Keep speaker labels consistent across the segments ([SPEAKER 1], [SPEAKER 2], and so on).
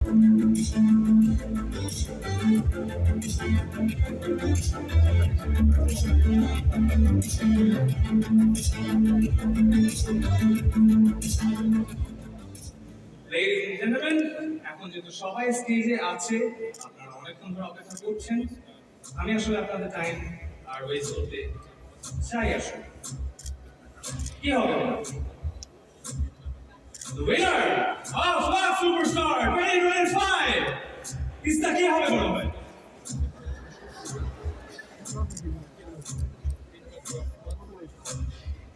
[SPEAKER 1] Ladies and gentlemen, এখন যেহেতু সবাই স্টেজে আছে, আপনারা অনেকক্ষণ ধরে অপেক্ষা করছেন, আমি আসলে আপনাদের টাইম আর ওয়েস্ট করতে চাই আসলে। কি হবে? The winner of Love Superstar 2025 ইসটা কি হবে মনে হয়?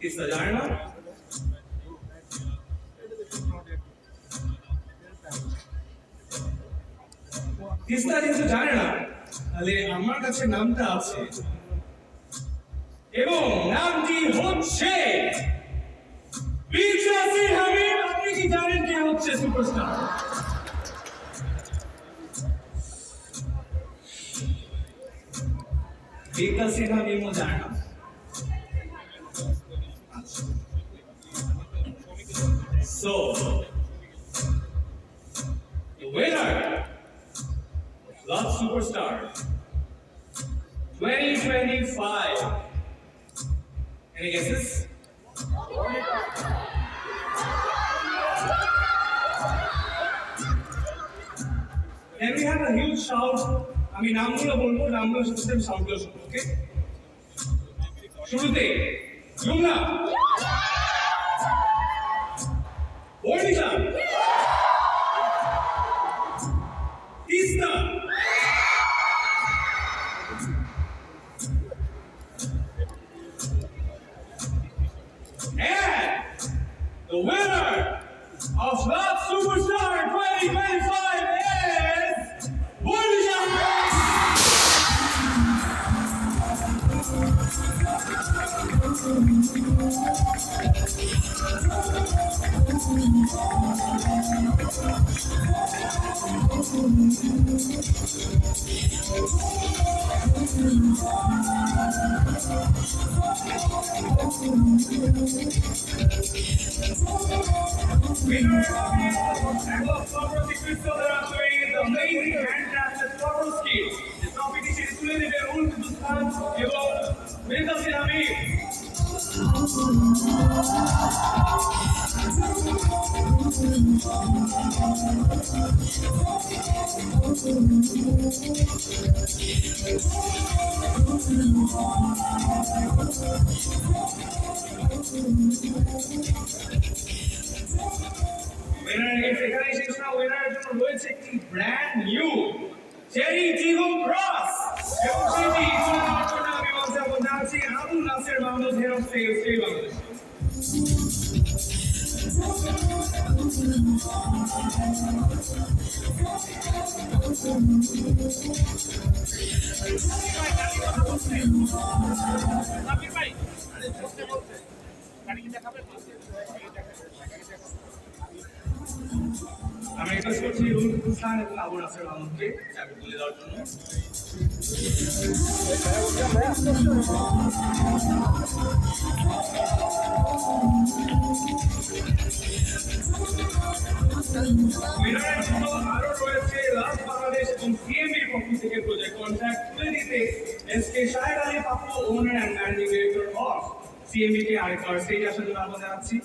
[SPEAKER 1] ইসটা জানে না? তিস্তা যেহেতু জানে না, তাহলে আমার কাছে নামটা আছে এবং নামটি হচ্ছে বিকাশী হামিদ। আপনি কি জানেন কে হচ্ছে সুপারস্টার? বিকাশী হামিদও জানে না। So, the winner Love Superstar 2025. Any guesses? Can we have a huge shout? আমি নামগুলো বলবো, নামগুলোর সাথে সাথে সাউন্ডগুলো শুনবো, ওকে? শুরুতে Jamuna, Barnika, Teesta, and the winner of Love Superstar 2025 is Bharlisha. Winner of Swarovski Crystal Therapy is the amazing handcrafted Swarovski. The trophy is তুলে দেবে উল হিন্দুস্তান এবং বিকাশী হামিদ। সেখানে শেষ না, উইনারের জন্য রয়েছে একটি brand new Chery Tiggo Cross এবং সেটি তুলে দেওয়ার জন্য আমি মঞ্চে বলতে আছি Abul Naser Mahmud head of sales এই বাংলাদেশ। আমি রিকোয়েস্ট করছি রুল হিন্দুস্তান এবং আবুল নাসের মাহমুদকে চাবি তুলে দেওয়ার জন্য। উইনারের জন্য আরো রয়েছে লাভ বাংলাদেশ এবং সিএমবির পক্ষ থেকে প্রজেক্ট কন্ট্রাক্ট তুলে দিতে SK Shahed Ali Pappu, owner and managing director of CMB কে আরেকবার স্টেজ আসার জন্য আমরা জানাচ্ছি।